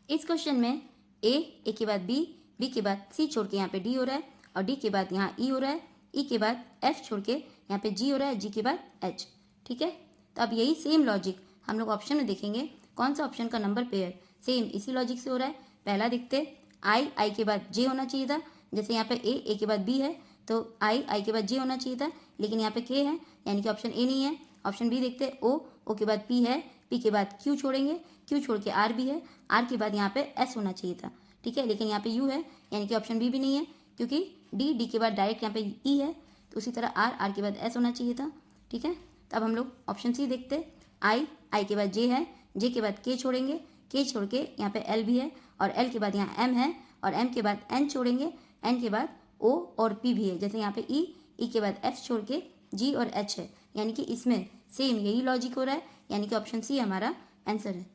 इस क्वेश्चन में ए के बाद बी के बाद सी छोड़ के यहाँ पे डी हो रहा है, और डी के बाद यहाँ ई हो रहा है, ई के बाद एफ छोड़ के यहाँ पे जी हो रहा है, जी के बाद एच। ठीक है, तो अब यही सेम लॉजिक हम लोग ऑप्शन में देखेंगे कौन सा ऑप्शन का नंबर पेयर सेम इसी लॉजिक से हो रहा है। पहला देखते, आई के बाद जे होना चाहिए था, जैसे यहाँ पे ए के बाद बी है तो आई के बाद जे होना चाहिए था, लेकिन यहाँ पे के है यानी कि ऑप्शन ए नहीं है। ऑप्शन बी देखते, ओ के बाद पी है, पी के बाद क्यू छोड़ेंगे, क्यू छोड़ के आर भी है, आर के बाद यहाँ पे एस होना चाहिए था। ठीक है, लेकिन यहाँ पे यू है यानी कि ऑप्शन बी भी नहीं है, क्योंकि डी के बाद डायरेक्ट यहाँ पे ई है, तो उसी तरह आर के बाद एस होना चाहिए था। ठीक है, तो अब हम लोग ऑप्शन सी देखते, आई के बाद जे है, जे के बाद के छोड़ेंगे, के छोड़ के यहाँ पे एल भी है, और एल के बाद यहाँ एम है, और एम के बाद एन छोड़ेंगे, एन के बाद ओ और पी भी है, जैसे यहाँ पे ई के बाद एफ छोड़ के जी और एच है, यानी कि इसमें सेम यही लॉजिक हो रहा है, यानी कि ऑप्शन सी हमारा आंसर है।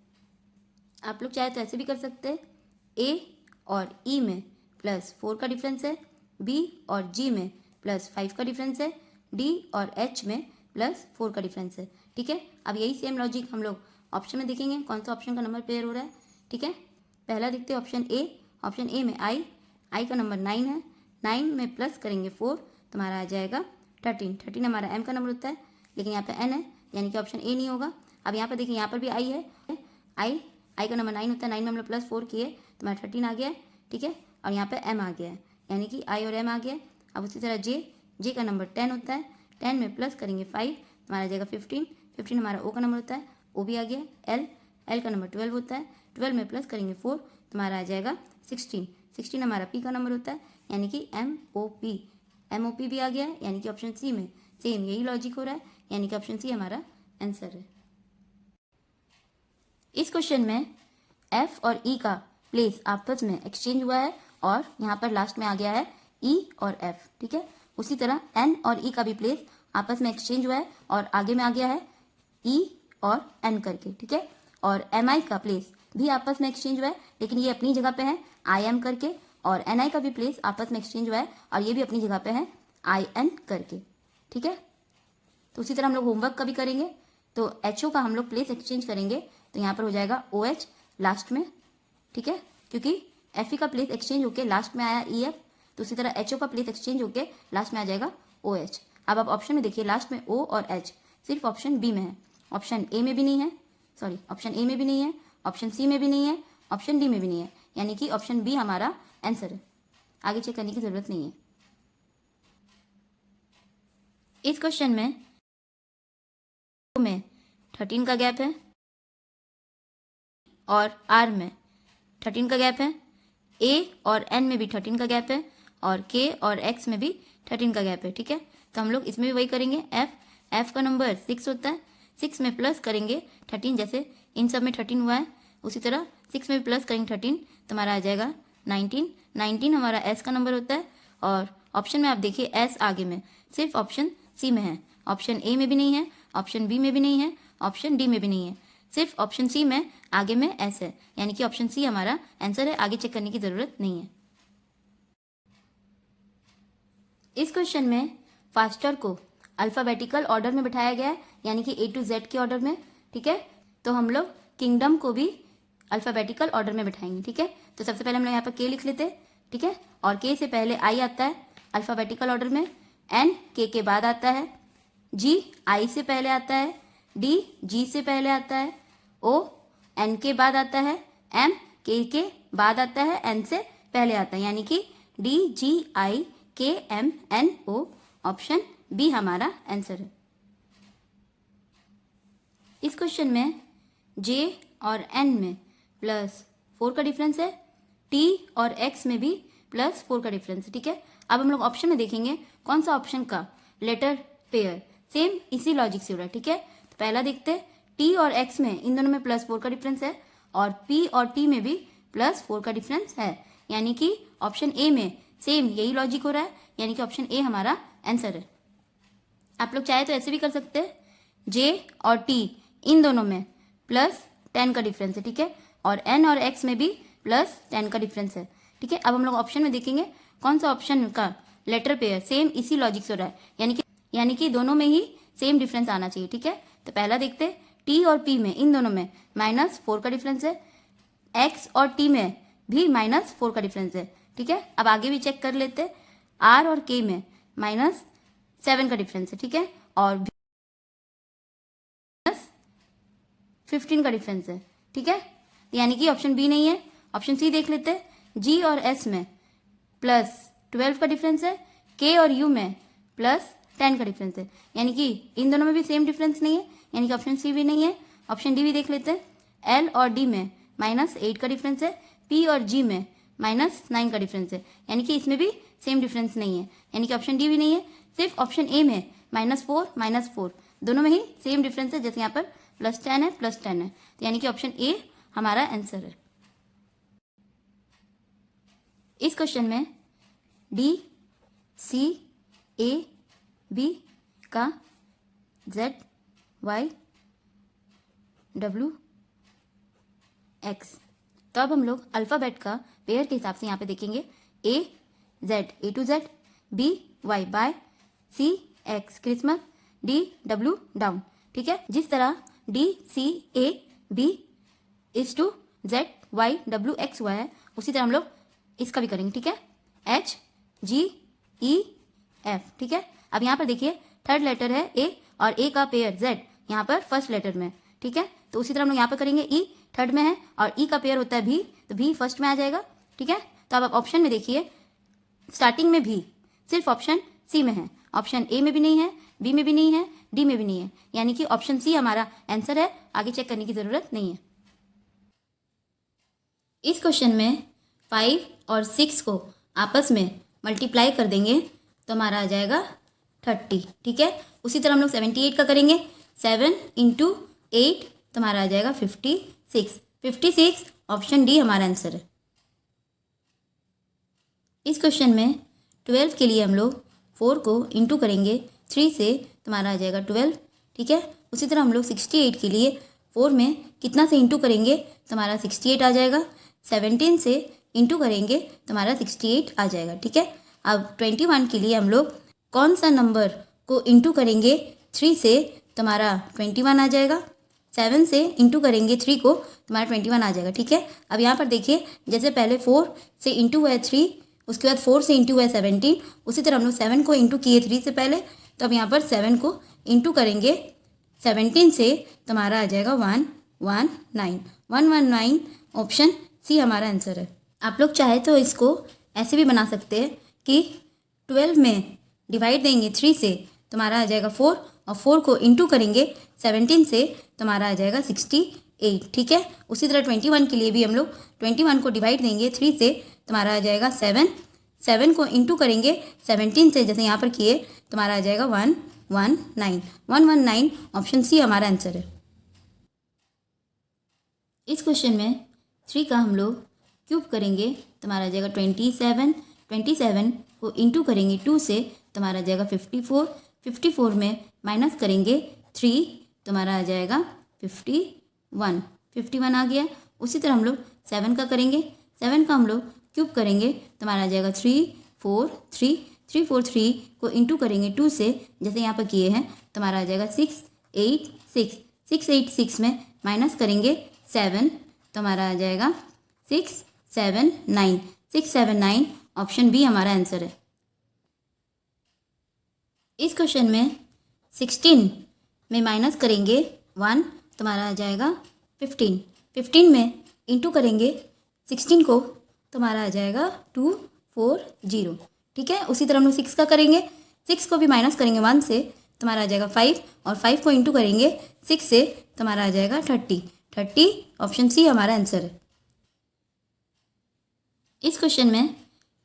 आप लोग चाहे तो ऐसे भी कर सकते हैं, ए और ई में +4 का डिफरेंस है, बी और जी में +5 का डिफरेंस है, डी और एच में +4 का डिफरेंस है। ठीक है, अब यही सेम लॉजिक हम लोग ऑप्शन में देखेंगे कौन सा ऑप्शन का नंबर पेयर हो रहा है। ठीक है, पहला देखते हैं ऑप्शन ए में आई का नंबर 9 है, 9 में प्लस करेंगे 4 तो हमारा आ जाएगा 13 हमारा एम का नंबर होता है, लेकिन यहाँ पे एन है यानी कि ऑप्शन ए नहीं होगा। अब यहाँ पर देखिए, यहाँ पर भी आई है, आई का नंबर 9 होता है, 9 में हम लोग +4 किए तो हमारा 13 आ गया है। ठीक है, और यहाँ पे एम आ गया है, यानी कि आई और एम आ गया है। अब उसी तरह जे का नंबर 10 होता है, 10 में प्लस करेंगे 5 तो हमारा आ जाएगा 15 हमारा ओ का नंबर होता है, ओ भी आ गया। एल का नंबर 12 होता है, 12 में प्लस करेंगे 4 तो हमारा आ जाएगा 16 हमारा पी का नंबर होता है, यानी कि एम ओ पी भी आ गया है, यानी कि ऑप्शन सी में सेम यही लॉजिक हो रहा है, यानी कि ऑप्शन सी हमारा आंसर है। इस क्वेश्चन में एफ और ई का प्लेस आपस में एक्सचेंज हुआ है, और यहाँ पर लास्ट में आ गया है ई और एफ। ठीक है, उसी तरह एन और ई का भी प्लेस आपस में एक्सचेंज हुआ है, और आगे में आ गया है ई और एन करके। ठीक है, और एम आई का प्लेस भी आपस में एक्सचेंज हुआ है, लेकिन ये अपनी जगह पे है आई एम करके, और एन आई का भी प्लेस आपस में एक्सचेंज हुआ है और ये भी अपनी जगह पे है आई एन करके। ठीक है, तो उसी तरह हम लोग होमवर्क का भी करेंगे, तो एच ओ का हम लोग प्लेस एक्सचेंज करेंगे, तो यहाँ पर हो जाएगा ओ एच लास्ट में। ठीक है, क्योंकि एफ ई का प्लेस एक्सचेंज होके लास्ट में आया ई एफ, तो उसी तरह एच ओ का प्लेस एक्सचेंज होके लास्ट में आ जाएगा ओ एच। अब आप ऑप्शन में देखिए, लास्ट में ओ और एच सिर्फ ऑप्शन बी में है, ऑप्शन ए में भी नहीं है, ऑप्शन ए में भी नहीं है, ऑप्शन सी में भी नहीं है, ऑप्शन डी में भी नहीं है, यानी कि ऑप्शन बी हमारा आंसर है। आगे चेक करने की जरूरत नहीं है। इस क्वेश्चन में 13 का गैप है, और आर में 13 का गैप है, ए और एन में भी 13 का गैप है, और के और एक्स में भी 13 का गैप है। ठीक है, तो हम लोग इसमें भी वही करेंगे, एफ का नंबर 6 होता है, 6 में प्लस करेंगे 13, जैसे इन सब में 13 हुआ है, उसी तरह 6 में भी प्लस करेंगे 13 तो हमारा आ जाएगा 19 हमारा एस का नंबर होता है। और ऑप्शन में आप देखिए एस आगे में सिर्फ ऑप्शन सी में है, ऑप्शन ए में भी नहीं है, ऑप्शन बी में भी नहीं है, ऑप्शन डी में भी नहीं है, सिर्फ ऑप्शन सी में आगे में एस है, यानी कि ऑप्शन सी हमारा आंसर है। आगे चेक करने की जरूरत नहीं है। इस क्वेश्चन में फास्टर को अल्फाबेटिकल ऑर्डर में बिठाया गया है, यानी कि A to Z के ऑर्डर में। ठीक है, तो हम लोग किंगडम को भी अल्फाबेटिकल ऑर्डर में बिठाएंगे। ठीक है, तो सबसे पहले हम लोग यहाँ पर के लिख लेते हैं। ठीक है, और के से पहले आई आता है अल्फाबेटिकल ऑर्डर में, एन के बाद आता है, जी आई से पहले आता है, डी जी से पहले आता है, ओ एन के बाद आता है, एम के बाद आता है, एन से पहले आता है, यानी कि D G I K M N O, option B हमारा आंसर है। इस क्वेश्चन में जे और एन में +4 का डिफरेंस है, टी और एक्स में भी +4 का डिफरेंस है। ठीक है, अब हम लोग ऑप्शन में देखेंगे कौन सा ऑप्शन का लेटर पेयर सेम इसी लॉजिक से हो रहा है। ठीक है, तो पहला देखते हैं, टी और एक्स में इन दोनों में +4 का डिफरेंस है, और पी और टी में भी +4 का डिफरेंस है, यानी कि ऑप्शन ए में सेम यही लॉजिक हो रहा है, यानी कि ऑप्शन ए हमारा आंसर है। आप लोग चाहे तो ऐसे भी कर सकते हैं, जे और टी इन दोनों में +10 का डिफरेंस है। ठीक है, और एन और एक्स में भी +10 का डिफरेंस है। ठीक है, अब हम लोग ऑप्शन में देखेंगे कौन सा ऑप्शन का लेटर पेयर सेम इसी लॉजिक से हो रहा है, यानी कि दोनों में ही सेम डिफरेंस आना चाहिए। ठीक है, तो पहला देखते हैं, टी और पी में इन दोनों में -4 का डिफरेंस है, एक्स और टी में भी -4 का डिफरेंस है, ठीक है। अब आगे भी चेक कर लेते हैं, आर और के में -7 का डिफरेंस है, ठीक है, और 15 का डिफरेंस है, ठीक है। यानी कि ऑप्शन बी नहीं है। ऑप्शन सी देख लेते हैं, जी और एस में +12 का डिफरेंस है, के और यू में +10 का डिफरेंस है, यानी कि इन दोनों में भी सेम डिफरेंस नहीं है, यानी कि ऑप्शन सी भी नहीं है। ऑप्शन डी भी देख लेते हैं, एल और डी में -8 का डिफरेंस है, पी और जी में -9 का डिफरेंस है, यानी कि इसमें भी सेम डिफरेंस नहीं है, यानी कि ऑप्शन डी भी नहीं है। सिर्फ ऑप्शन ए में -4 दोनों में ही सेम डिफरेंस है, जैसे यहाँ पर +10 है +10 है, तो यानी कि ऑप्शन ए हमारा आंसर है। इस क्वेश्चन में डी सी ए बी का जेड वाई डब्ल्यू एक्स, तो अब हम लोग अल्फ़ाबेट का पेयर के हिसाब से यहाँ पे देखेंगे, A to Z, B Y by, C X Christmas, D W down, ठीक है। जिस तरह D C A B is to Z Y W X हुआ है, उसी तरह हम लोग इसका भी करेंगे, ठीक है, एच जी ई एफ, ठीक है। अब यहाँ पर देखिए थर्ड लेटर है ए और ए का पेयर जेड यहाँ पर फर्स्ट लेटर में, ठीक है, तो उसी तरह हम लोग यहाँ पर करेंगे, ई थर्ड में है और ई का पेयर होता है भी, तो भी फर्स्ट में आ जाएगा, ठीक है। तो अब आप ऑप्शन में देखिए, स्टार्टिंग में भी सिर्फ ऑप्शन सी में है, ऑप्शन ए में भी नहीं है, बी में भी नहीं है, डी में भी नहीं है, यानी कि ऑप्शन सी हमारा आंसर है, आगे चेक करने की जरूरत नहीं है। इस क्वेश्चन में 5 और 6 को आपस में मल्टीप्लाई कर देंगे तो हमारा आ जाएगा 30, ठीक है। उसी तरह हम लोग 78 का करेंगे, 7 × 8 तो हमारा आ जाएगा 56 ऑप्शन डी हमारा आंसर है। इस क्वेश्चन में 12 के लिए हम लोग 4 को इंटू करेंगे 3 से तो हमारा आ जाएगा 12, ठीक है। उसी तरह हम लोग 68 के लिए 4 में कितना से इंटू करेंगे तो हमारा 68 आ जाएगा, 17 से इंटू करेंगे तो हमारा 68 आ जाएगा, ठीक है। अब 21 के लिए हम लोग कौन सा नंबर को इंटू करेंगे 3 से तो हमारा 21 आ जाएगा, 7 से इंटू करेंगे 3 को तो हमारा 21 आ जाएगा, ठीक है। अब यहाँ पर देखिए, जैसे पहले 4 से इंटू हुआ है 3, उसके बाद 4 से इंटू हुआ है 17, उसी तरह हम लोग 7 को इंटू किए 3 से पहले, तो अब यहाँ पर 7 को इंटू करेंगे 17 से तो हमारा आ जाएगा 119 ऑप्शन सी हमारा आंसर है। आप लोग चाहे तो इसको ऐसे भी बना सकते हैं कि 12 में डिवाइड देंगे 3 से तो हमारा आ जाएगा 4, और 4 को इंटू करेंगे 17 से तो हमारा आ जाएगा 68, ठीक है। उसी तरह 21 के लिए भी हम लोग 21 को डिवाइड देंगे 3 से तो हमारा आ जाएगा 7 को इंटू करेंगे 17 से, जैसे यहाँ पर किए तो हमारा आ जाएगा 119 ऑप्शन सी हमारा आंसर है। इस क्वेश्चन में 3 का हम लोग क्यूब करेंगे तो हमारा आ जाएगा 27 को इंटू करेंगे 2 से तो हमारा आ जाएगा 54 में माइनस करेंगे 3 तो हमारा आ जाएगा 51 आ गया। उसी तरह हम लोग 7 का करेंगे, 7 का हम लोग क्यूब करेंगे तो हमारा आ जाएगा 343 को इंटू करेंगे 2 से, जैसे यहाँ पर किए हैं तो हमारा आ जाएगा 686 में माइनस करेंगे 7 तो हमारा आ जाएगा 679 ऑप्शन बी हमारा आंसर है। इस क्वेश्चन में 16 में माइनस करेंगे 1 तो हमारा आ जाएगा 15 में इंटू करेंगे 16 को तो हमारा आ जाएगा 240, ठीक है। उसी तरह हम लोग 6 का करेंगे, 6 को भी माइनस करेंगे 1 से तो हमारा आ जाएगा 5, और 5 को इंटू करेंगे 6 से तो हमारा आ जाएगा 30 ऑप्शन सी हमारा आंसर है। इस क्वेश्चन में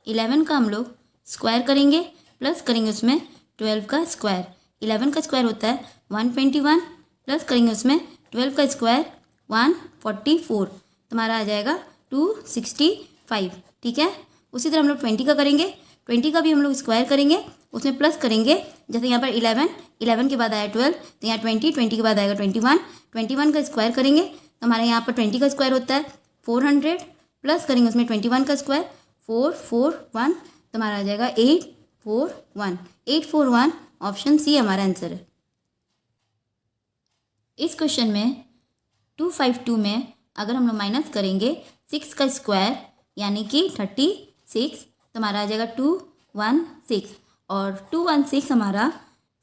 11 का हम लोग स्क्वायर करेंगे प्लस करेंगे उसमें 12 का स्क्वायर, 11 का स्क्वायर होता है 121 प्लस करेंगे उसमें 12 का स्क्वायर 144 तो हमारा आ जाएगा 265, ठीक है। उसी तरह हम लोग 20 का करेंगे, 20 का भी हम लोग स्क्वायर करेंगे, उसमें प्लस करेंगे, जैसे यहाँ पर 11 के बाद आया 12 तो यहाँ 20 के बाद आएगा 21 का स्क्वायर करेंगे तो हमारे यहाँ पर 20 का स्क्वायर होता है 400 प्लस करेंगे उसमें 21 का स्क्वायर 441 तो हमारा आ जाएगा 841 ऑप्शन सी हमारा आंसर है। इस क्वेश्चन में 252 में अगर हम लोग माइनस करेंगे 6 का स्क्वायर यानी कि 36, तो हमारा आ जाएगा 216, और 216 हमारा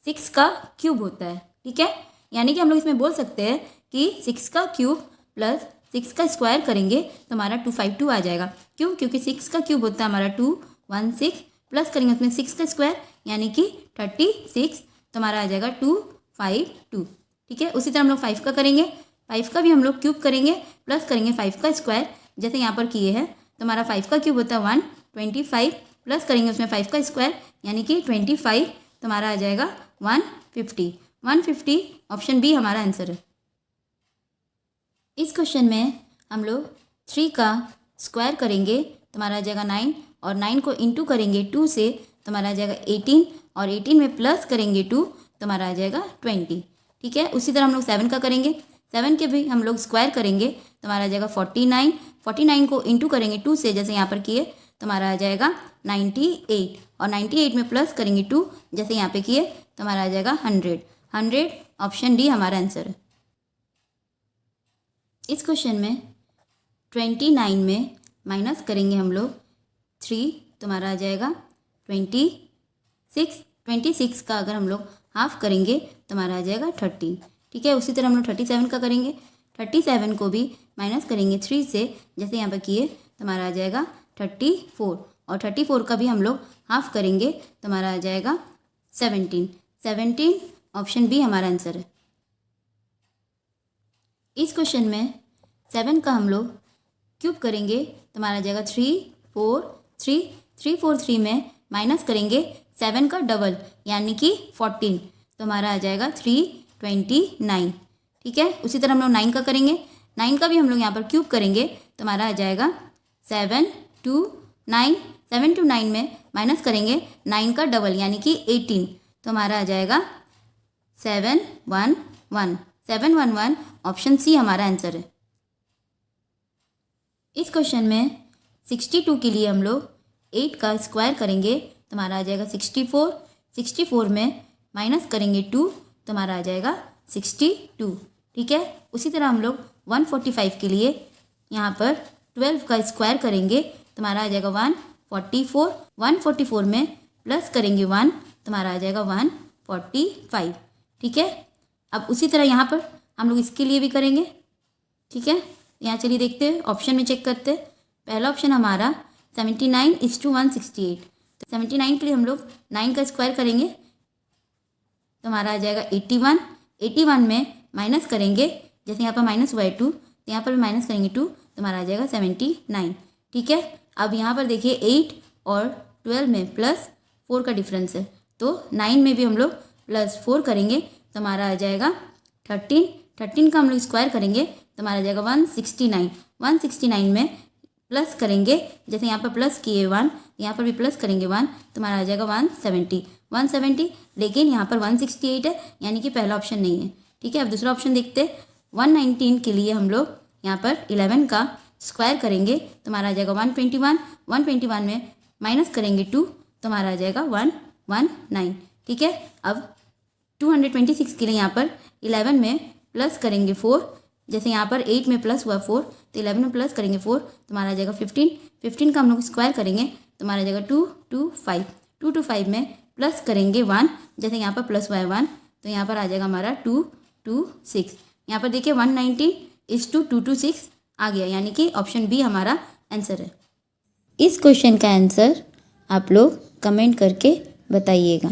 6 का क्यूब होता है, ठीक है। यानी कि हम लोग इसमें बोल सकते हैं कि 6 का क्यूब प्लस 6 का स्क्वायर करेंगे तो हमारा 252 आ जाएगा। क्यों? क्योंकि 6 का क्यूब होता है हमारा 216, प्लस करेंगे उसमें 6 का स्क्वायर यानी कि 36, तो हमारा आ जाएगा 252, ठीक है। उसी तरह हम लोग 5 का करेंगे, 5 का भी हम लोग क्यूब करेंगे प्लस करेंगे 5 का स्क्वायर, जैसे यहाँ पर किए हैं। तो हमारा 5 का क्यूब होता है 125, प्लस करेंगे उसमें 5 का स्क्वायर यानी कि 25, तो हमारा आ जाएगा 150 ऑप्शन बी हमारा आंसर है। इस क्वेश्चन में हम लोग 3 का स्क्वायर करेंगे तो हमारा आ जाएगा 9, और 9 को इंटू करेंगे 2 से तो हमारा आ जाएगा 18, और 18 में प्लस करेंगे 2 तो हमारा आ जाएगा 20, ठीक है। उसी तरह हम लोग 7 का करेंगे, 7 के भी हम लोग स्क्वायर करेंगे तो हमारा आ जाएगा 49, 49 को इंटू करेंगे 2 से, जैसे यहाँ पर किए, तो हमारा आ जाएगा 98, और 98 में प्लस करेंगे 2 जैसे यहाँ पे किए, तो हमारा आ जाएगा 100 ऑप्शन डी हमारा आंसर है। इस क्वेश्चन में 29 में माइनस करेंगे हम लोग 3, तो हमारा आ जाएगा 26 का अगर हम लोग हाफ करेंगे तो हमारा आ जाएगा 13, ठीक है। उसी तरह हम लोग 37 का करेंगे, 37 को भी माइनस करेंगे 3 से, जैसे यहाँ पर किए, तो हमारा आ जाएगा 34, और 34 का भी हम लोग हाफ करेंगे तो हमारा आ जाएगा 17 ऑप्शन बी हमारा आंसर है। इस क्वेश्चन में 7 का हम लोग क्यूब करेंगे तो हमारा आ जाएगा 343 में माइनस करेंगे 7 का डबल यानी कि 14, तो हमारा आ जाएगा 329, ठीक है। उसी तरह हम लोग 9 का करेंगे, 9 का भी हम लोग यहाँ पर क्यूब करेंगे तो हमारा आ जाएगा 7 to 9 में माइनस करेंगे 9 का डबल यानी कि 18, तो हमारा आ जाएगा 711 ऑप्शन सी हमारा आंसर है। इस क्वेश्चन में 62 के लिए हम लोग 8 का स्क्वायर करेंगे तो हमारा आ जाएगा 64 में माइनस करेंगे 2 तो हमारा आ जाएगा 62, ठीक है। उसी तरह हम लोग 145 के लिए यहाँ पर 12 का स्क्वायर करेंगे तो हमारा आ जाएगा 144 में प्लस करेंगे 1 तो हमारा आ जाएगा 145, ठीक है। अब उसी तरह यहाँ पर हम लोग इसके लिए भी करेंगे, ठीक है। यहाँ चलिए देखते हैं, ऑप्शन में चेक करते हैं। पहला ऑप्शन हमारा 79:168, तो 79 के लिए हम लोग 9 का स्क्वायर करेंगे तो हमारा आ जाएगा 81 में माइनस करेंगे, जैसे यहाँ पर माइनस हुआ है 2 तो यहाँ पर भी माइनस करेंगे 2 तो हमारा आ जाएगा 79, ठीक है। अब यहाँ पर देखिए 8 और 12 में प्लस 4 का डिफरेंस है, तो 9 में भी हम लोग प्लस 4 करेंगे तो हमारा आ जाएगा 13 का हम लोग स्क्वायर करेंगे तो हमारा आ जाएगा 169 में प्लस करेंगे, जैसे यहाँ पर प्लस किए 1 यहाँ पर भी प्लस करेंगे 1 तो हमारा आ जाएगा 170, लेकिन यहाँ पर 168 है यानी कि पहला ऑप्शन नहीं है, ठीक है। अब दूसरा ऑप्शन देखते हैं। 119 के लिए हम लोग यहाँ पर 11 का स्क्वायर करेंगे तो हमारा आ जाएगा 121 में माइनस करेंगे 2 तो हमारा आ जाएगा 119, ठीक है। अब 226 के लिए यहाँ पर 11 में प्लस करेंगे 4, जैसे यहाँ पर 8 में प्लस हुआ 4 तो 11 में प्लस करेंगे 4 तो हमारा आ जाएगा 15 का हम लोग स्क्वायर करेंगे तो हमारा आ जाएगा 225 में प्लस करेंगे 1, जैसे यहाँ पर प्लस हुआ है 1 तो यहाँ पर आ जाएगा हमारा 226। यहाँ पर देखिए 190:226 आ गया, यानी कि ऑप्शन बी हमारा आंसर है। इस क्वेश्चन का आंसर आप लोग कमेंट करके बताइएगा।